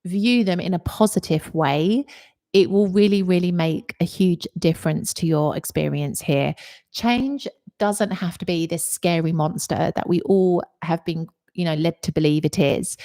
Speaker 1: view them in a positive way, it will really, really make a huge difference to your experience here. Change doesn't have to be this scary monster that we all have been, led to believe it is.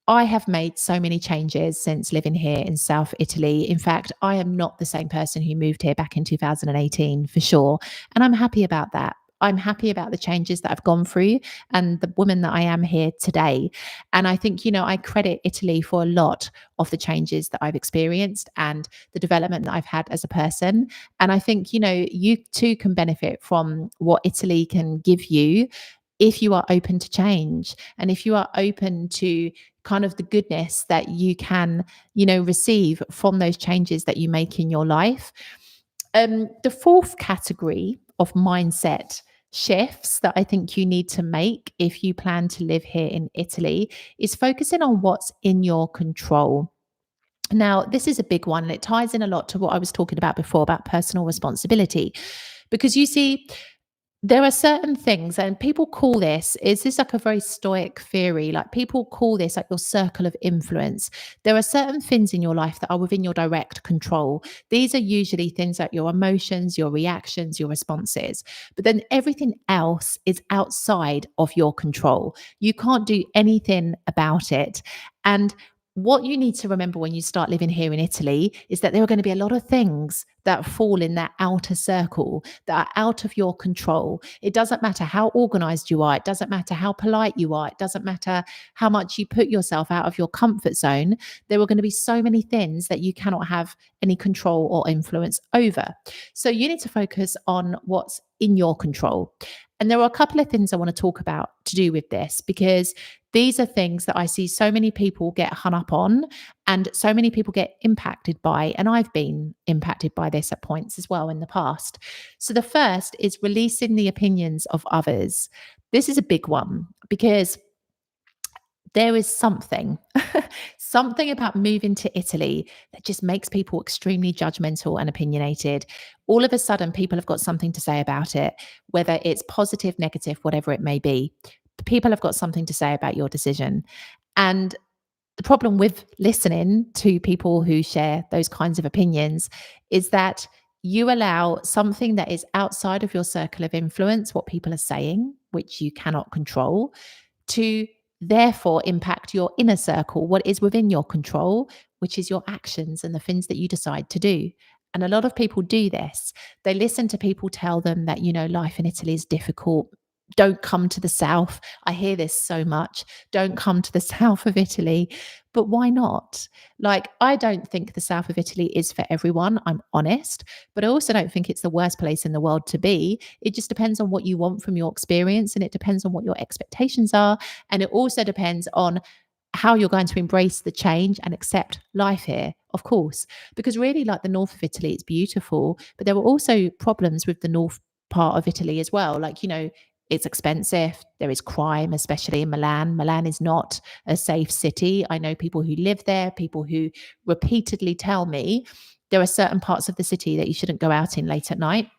Speaker 1: I have made so many changes since living here in South Italy. In fact, I am not the same person who moved here back in 2018 for sure. And I'm happy about that. I'm happy about the changes that I've gone through and the woman that I am here today. And I think, I credit Italy for a lot of the changes that I've experienced and the development that I've had as a person. And I think, you too can benefit from what Italy can give you if you are open to change and if you are open to kind of the goodness that you can, receive from those changes that you make in your life. The fourth category of mindset shifts that I think you need to make if you plan to live here in Italy is focusing on what's in your control. Now, this is a big one, and it ties in a lot to what I was talking about before about personal responsibility. Because you see, there are certain things, and people call this like a very stoic theory. Like people call this like your circle of influence. There are certain things in your life that are within your direct control. These are usually things like your emotions, your reactions, your responses. But then everything else is outside of your control. You can't do anything about it. And what you need to remember when you start living here in Italy is that there are going to be a lot of things that fall in that outer circle that are out of your control. It doesn't matter how organized you are. It doesn't matter how polite you are. It doesn't matter how much you put yourself out of your comfort zone. There are going to be so many things that you cannot have any control or influence over. So you need to focus on what's in your control. And there are a couple of things I want to talk about to do with this because these are things that I see so many people get hung up on and so many people get impacted by. And I've been impacted by this at points as well in the past. So the first is releasing the opinions of others. This is a big one because there is something, something about moving to Italy that just makes people extremely judgmental and opinionated. All of a sudden, people have got something to say about it, whether it's positive, negative, whatever it may be. People have got something to say about your decision. And the problem with listening to people who share those kinds of opinions is that you allow something that is outside of your circle of influence, what people are saying, which you cannot control, to therefore impact your inner circle, what is within your control, which is your actions and the things that you decide to do. And a lot of people do this. They listen to people tell them that, life in Italy is difficult. Don't come to the south. I hear this so much. Don't come to the south of Italy. But why not? Like, I don't think the south of Italy is for everyone. I'm honest. But I also don't think it's the worst place in the world to be. It just depends on what you want from your experience and it depends on what your expectations are. And it also depends on how you're going to embrace the change and accept life here, of course. Because really, like the north of Italy, it's beautiful. But there were also problems with the north part of Italy as well. Like, It's expensive. There is crime, especially in Milan. Milan is not a safe city. I know people who live there, people who repeatedly tell me there are certain parts of the city that you shouldn't go out in late at night.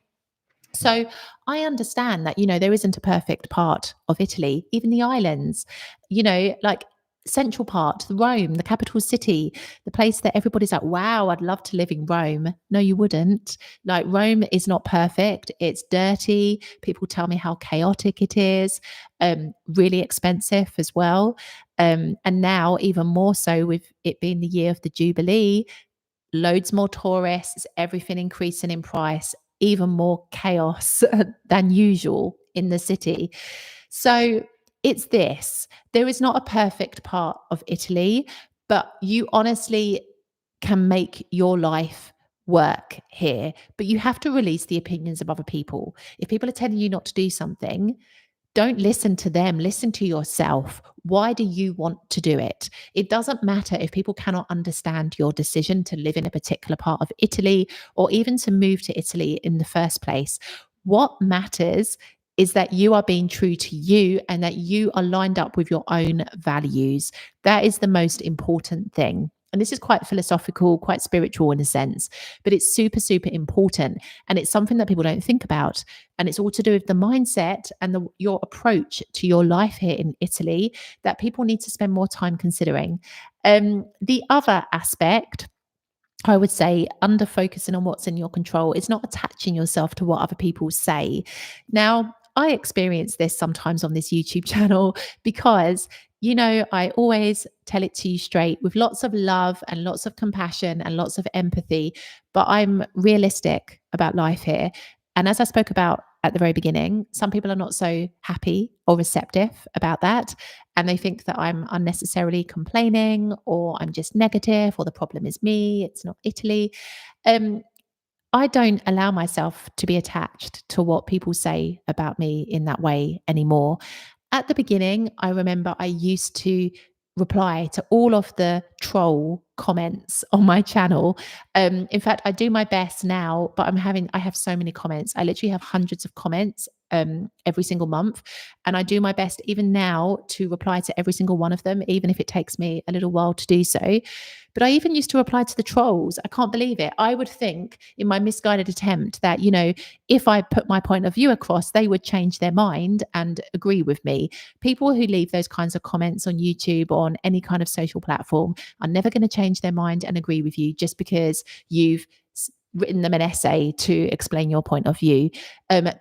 Speaker 1: So I understand that, there isn't a perfect part of Italy, even the islands, like central part, Rome, the capital city, the place that everybody's like, wow, I'd love to live in Rome. No, you wouldn't. Like, Rome is not perfect. It's dirty. People tell me how chaotic it is, really expensive as well. And now, even more so, with it being the year of the Jubilee, loads more tourists, everything increasing in price, even more chaos than usual in the city. So it's this. There is not a perfect part of Italy, but you honestly can make your life work here. But you have to release the opinions of other people. If people are telling you not to do something, don't listen to them, listen to yourself. Why do you want to do it? It doesn't matter if people cannot understand your decision to live in a particular part of Italy or even to move to Italy in the first place. What matters is that you are being true to you and that you are lined up with your own values. That is the most important thing. And this is quite philosophical, quite spiritual in a sense, but it's super, super important. And it's something that people don't think about. And it's all to do with the mindset and your approach to your life here in Italy that people need to spend more time considering. The other aspect, I would say, under focusing on what's in your control, is not attaching yourself to what other people say. Now, I experience this sometimes on this YouTube channel because, I always tell it to you straight with lots of love and lots of compassion and lots of empathy, but I'm realistic about life here. And as I spoke about at the very beginning, some people are not so happy or receptive about that. And they think that I'm unnecessarily complaining or I'm just negative or the problem is me, it's not Italy. Um, I don't allow myself to be attached to what people say about me in that way anymore. At the beginning, I remember I used to reply to all of the troll comments on my channel. In fact, I do my best now, but I have so many comments. I literally have hundreds of comments every single month. And I do my best even now to reply to every single one of them, even if it takes me a little while to do so. But I even used to reply to the trolls. I can't believe it. I would think in my misguided attempt that, if I put my point of view across, they would change their mind and agree with me. People who leave those kinds of comments on YouTube or on any kind of social platform are never going to change their mind and agree with you just because you've written them an essay to explain your point of view.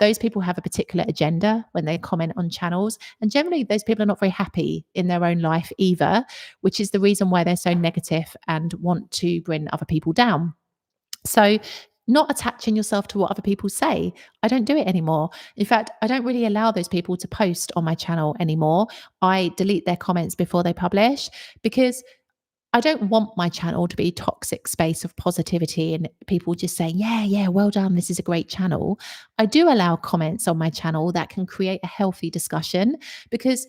Speaker 1: Those people have a particular agenda when they comment on channels. And generally, those people are not very happy in their own life either, which is the reason why they're so negative and want to bring other people down. So, not attaching yourself to what other people say. I don't do it anymore. In fact, I don't really allow those people to post on my channel anymore. I delete their comments before they publish because I don't want my channel to be a toxic space of positivity and people just saying, yeah, yeah, well done. This is a great channel. I do allow comments on my channel that can create a healthy discussion because,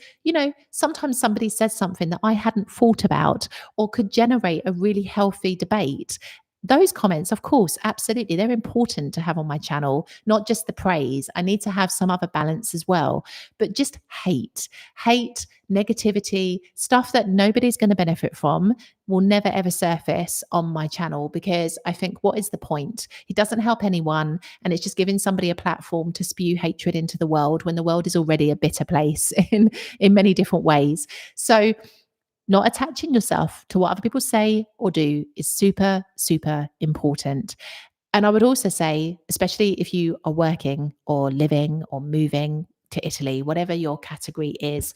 Speaker 1: sometimes somebody says something that I hadn't thought about or could generate a really healthy debate. Those comments, of course, absolutely, they're important to have on my channel, not just the praise. I need to have some other balance as well. But just hate, negativity, stuff that nobody's going to benefit from will never ever surface on my channel because I think, what is the point? It doesn't help anyone. And it's just giving somebody a platform to spew hatred into the world when the world is already a bitter place in many different ways. So, not attaching yourself to what other people say or do is super, super important. And I would also say, especially if you are working or living or moving to Italy, whatever your category is,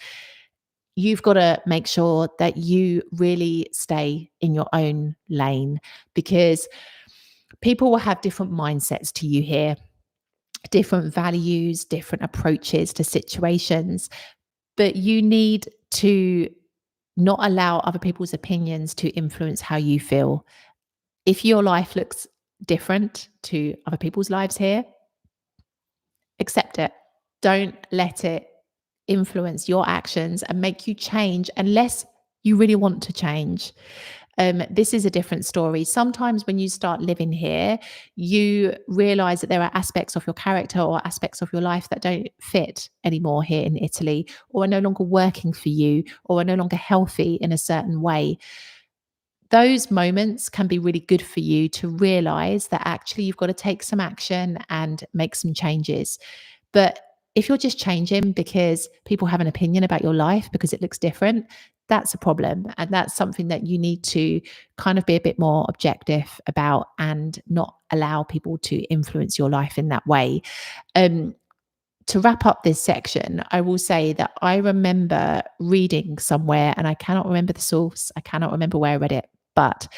Speaker 1: you've got to make sure that you really stay in your own lane because people will have different mindsets to you here, different values, different approaches to situations. But you need to not allow other people's opinions to influence how you feel. If your life looks different to other people's lives here, accept it. Don't let it influence your actions and make you change unless you really want to change. This is a different story. Sometimes when you start living here, you realize that there are aspects of your character or aspects of your life that don't fit anymore here in Italy, or are no longer working for you, or are no longer healthy in a certain way. Those moments can be really good for you to realize that actually you've got to take some action and make some changes. But if you're just changing because people have an opinion about your life because it looks different, that's a problem. And that's something that you need to kind of be a bit more objective about and not allow people to influence your life in that way. Um, to wrap up this section, I will say that I remember reading somewhere, and I cannot remember the source, I cannot remember where I read it, but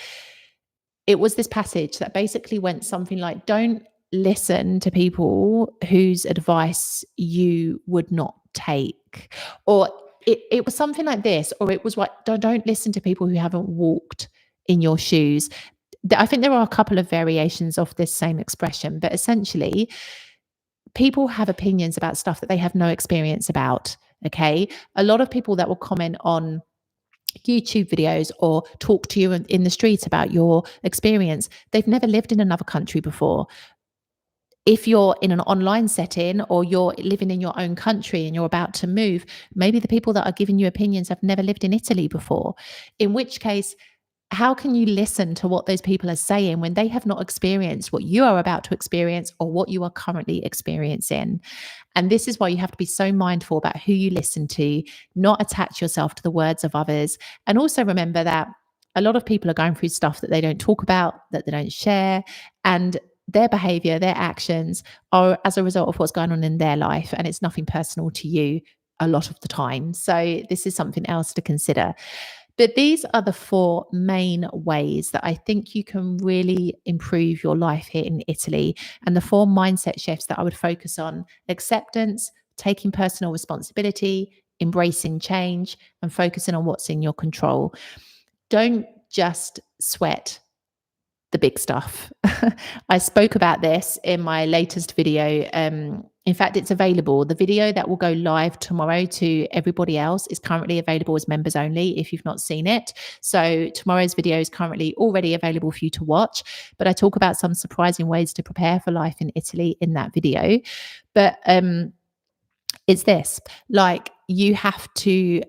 Speaker 1: it was this passage that basically went something like, don't listen to people whose advice you would not take. Or it was something like this, or it was what, don't listen to people who haven't walked in your shoes. I think there are a couple of variations of this same expression, but essentially, people have opinions about stuff that they have no experience about. Okay. A lot of people that will comment on YouTube videos or talk to you in the street about your experience, they've never lived in another country before. If you're in an online setting or you're living in your own country and you're about to move, maybe the people that are giving you opinions have never lived in Italy before, in which case, how can you listen to what those people are saying when they have not experienced what you are about to experience or what you are currently experiencing? And this is why you have to be so mindful about who you listen to, not attach yourself to the words of others. And also remember that a lot of people are going through stuff that they don't talk about, that they don't share. And their behavior, their actions are as a result of what's going on in their life. And it's nothing personal to you a lot of the time. So this is something else to consider. But these are the four main ways that I think you can really improve your life here in Italy. And the four mindset shifts that I would focus on: acceptance, taking personal responsibility, embracing change, and focusing on what's in your control. Don't just sweat the big stuff. I spoke about this in my latest video. In fact, it's available. The video that will go live tomorrow to everybody else is currently available as members only if you've not seen it. So tomorrow's video is currently already available for you to watch. But I talk about some surprising ways to prepare for life in Italy in that video. But it's this, like, you have to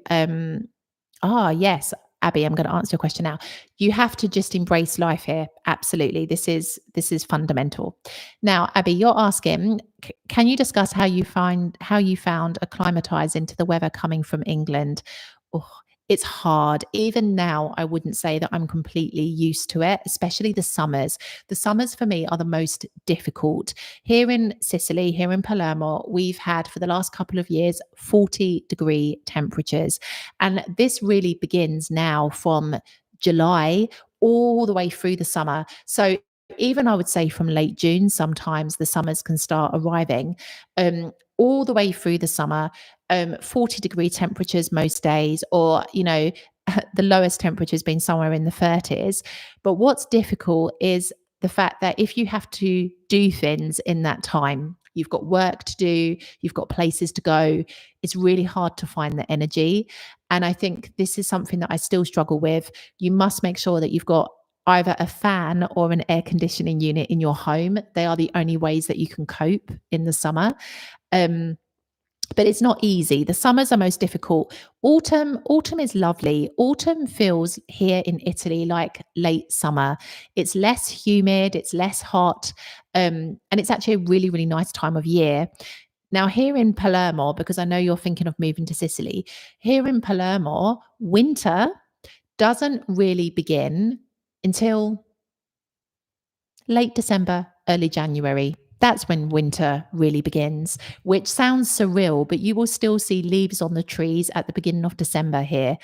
Speaker 1: yes, Abby, I'm going to answer your question now. You have to just embrace life here. Absolutely. This is fundamental. Now, Abby, you're asking, can you discuss how you found acclimatizing to the weather coming from England? Oh, it's hard. Even now, I wouldn't say that I'm completely used to it, especially the summers. The summers for me are the most difficult. Here in Sicily, here in Palermo, we've had for the last couple of years 40-degree temperatures. And this really begins now from July all the way through the summer. So even I would say from late June, sometimes the summers can start arriving. All the way through the summer, 40-degree temperatures most days, or, the lowest temperatures being somewhere in the 30s. But what's difficult is the fact that if you have to do things in that time, you've got work to do, you've got places to go, it's really hard to find the energy. And I think this is something that I still struggle with. You must make sure that you've got either a fan or an air conditioning unit in your home. They are the only ways that you can cope in the summer. But it's not easy. The summers are most difficult. Autumn is lovely. Autumn feels here in Italy like late summer. It's less humid, it's less hot, and it's actually a really, really nice time of year. Now, here in Palermo, because I know you're thinking of moving to Sicily, here in Palermo, winter doesn't really begin until late December, early January. That's when winter really begins, which sounds surreal, but you will still see leaves on the trees at the beginning of December here.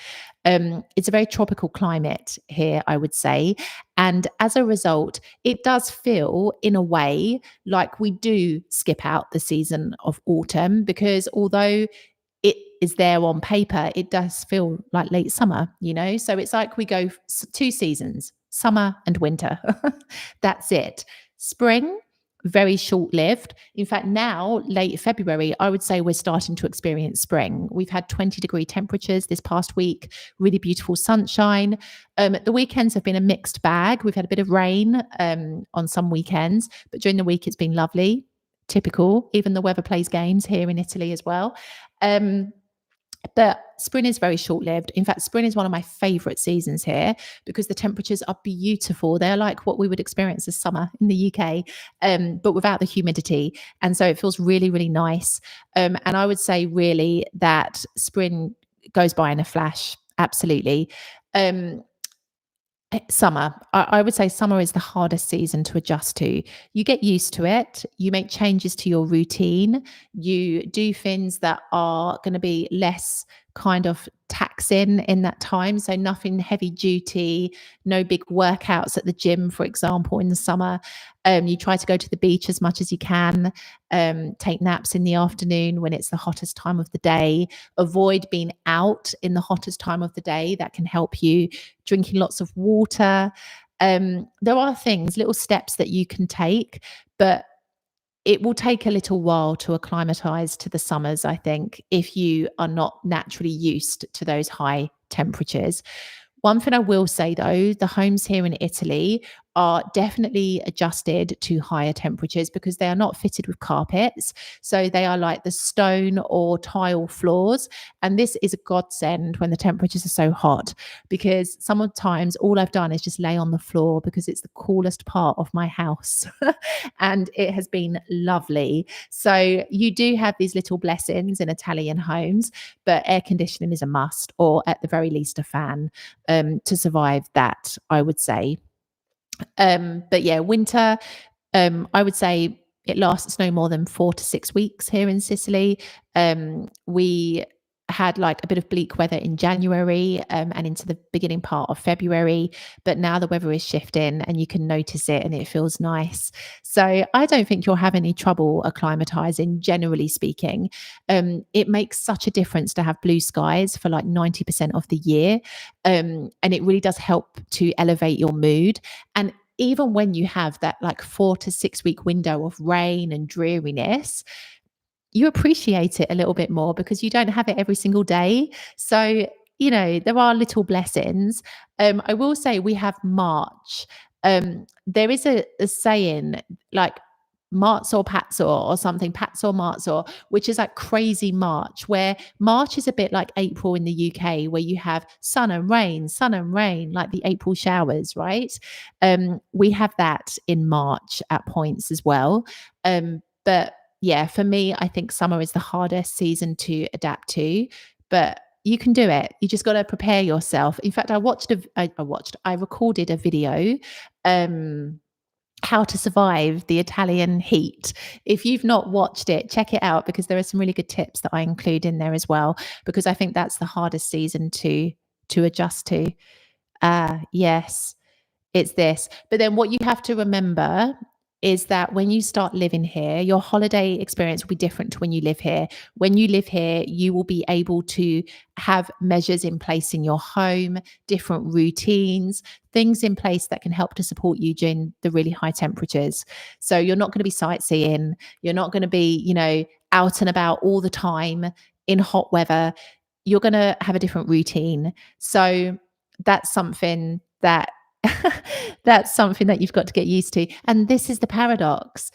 Speaker 1: It's a very tropical climate here, I would say. And as a result, it does feel in a way like we do skip out the season of autumn, because although it is there on paper, it does feel like late summer, So it's like we go two seasons, summer and winter. That's it. Spring very short lived. In fact, now, late February, I would say we're starting to experience spring. We've had 20-degree temperatures this past week, really beautiful sunshine. The weekends have been a mixed bag. We've had a bit of rain on some weekends, but during the week, it's been lovely. Typical. Even the weather plays games here in Italy as well. But spring is very short lived. In fact, spring is one of my favorite seasons here because the temperatures are beautiful. They're like what we would experience as summer in the UK, but without the humidity. And so it feels really, really nice. And I would say, really, that spring goes by in a flash. Absolutely. Um, Summer. I would say summer is the hardest season to adjust to. You get used to it. You make changes to your routine. You do things that are going to be less kind of taxing in that time. So nothing heavy duty, no big workouts at the gym, for example, in the summer. You try to go to the beach as much as you can. Take naps in the afternoon when it's the hottest time of the day. Avoid being out in the hottest time of the day. That can help you. Drinking lots of water. There are things, little steps that you can take, but it will take a little while to acclimatize to the summers, I think, if you are not naturally used to those high temperatures. One thing I will say though, the homes here in Italy are definitely adjusted to higher temperatures because they are not fitted with carpets. So they are like the stone or tile floors. And this is a godsend when the temperatures are so hot because sometimes all I've done is just lay on the floor because it's the coolest part of my house. And it has been lovely. So you do have these little blessings in Italian homes, but air conditioning is a must, or at the very least a fan to survive that, I would say. But yeah, winter, I would say it lasts no more than 4 to 6 weeks here in Sicily. We had like a bit of bleak weather in January and into the beginning part of February, but now the weather is shifting and you can notice it and it feels nice. So I don't think you'll have any trouble acclimatizing, generally speaking. It makes such a difference to have blue skies for like 90% of the year. And it really does help to elevate your mood. And even when you have that like 4 to 6 week window of rain and dreariness, you appreciate it a little bit more because you don't have it every single day. So, there are little blessings. I will say we have March. There is a saying like Marz or Patzor or something, Patzor Marzor, which is like crazy March, where March is a bit like April in the UK, where you have sun and rain, like the April showers, right? We have that in March at points as well. But yeah, for me, I think summer is the hardest season to adapt to, but you can do it. You just got to prepare yourself. In fact, I recorded a video, how to survive the Italian heat. If you've not watched it, check it out because there are some really good tips that I include in there as well, because I think that's the hardest season to adjust to. Yes. It's this. But then what you have to remember is that when you start living here, your holiday experience will be different to when you live here. When you live here, you will be able to have measures in place in your home, different routines, things in place that can help to support you during the really high temperatures. So you're not going to be sightseeing. You're not going to be, out and about all the time in hot weather. You're going to have a different routine. So that's something that that's something that you've got to get used to. And this is the paradox.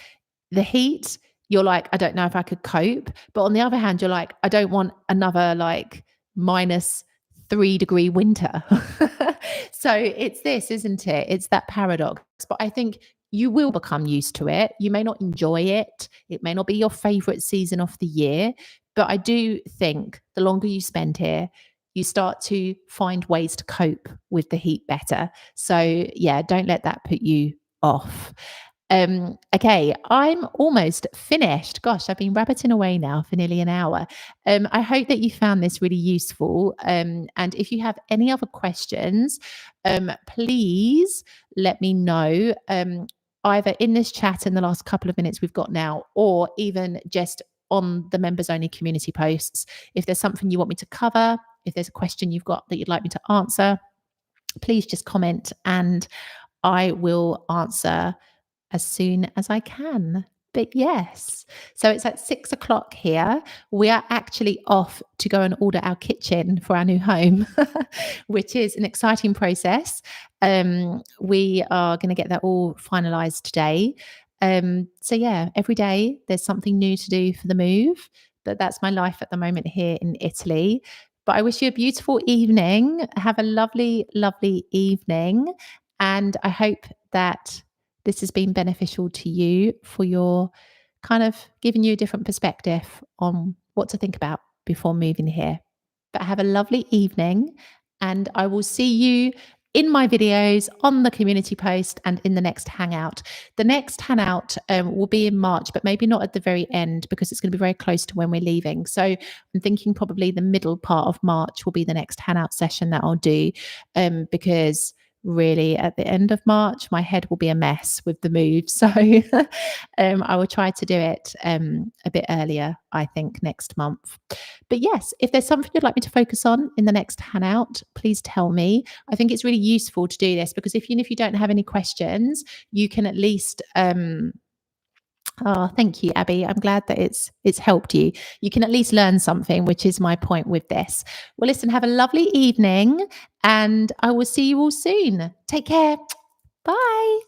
Speaker 1: The heat, you're like, I don't know if I could cope. But on the other hand, you're like, I don't want another like -3-degree winter. So it's this, isn't it? It's that paradox. But I think you will become used to it. You may not enjoy it. It may not be your favorite season of the year. But I do think the longer you spend here, you start to find ways to cope with the heat better. So yeah, don't let that put you off. Okay, I'm almost finished. Gosh, I've been rabbiting away now for nearly an hour. I hope that you found this really useful. And if you have any other questions, please let me know. Either in this chat in the last couple of minutes we've got now, or even just on the members only community posts. If there's something you want me to cover, if there's a question you've got that you'd like me to answer, please just comment and I will answer as soon as I can. But yes, so it's at 6 o'clock here. We are actually off to go and order our kitchen for our new home, which is an exciting process. We are going to get that all finalized today. So yeah, every day there's something new to do for the move. But that's my life at the moment here in Italy. But I wish you a beautiful evening. Have a lovely, lovely evening. And I hope that this has been beneficial to you for your kind of giving you a different perspective on what to think about before moving here. But have a lovely evening, and I will see you in my videos, on the community post, and in the next Hangout. The next Hangout will be in March, but maybe not at the very end because it's going to be very close to when we're leaving. So I'm thinking probably the middle part of March will be the next Hangout session that I'll do, because really at the end of March, my head will be a mess with the move. So I will try to do it a bit earlier, I think, next month. But yes, if there's something you'd like me to focus on in the next Hangout, please tell me. I think it's really useful to do this because even if you don't have any questions, you can at least oh, thank you, Abby. I'm glad that it's helped you. You can at least learn something, which is my point with this. Well, listen, have a lovely evening, and I will see you all soon. Take care. Bye.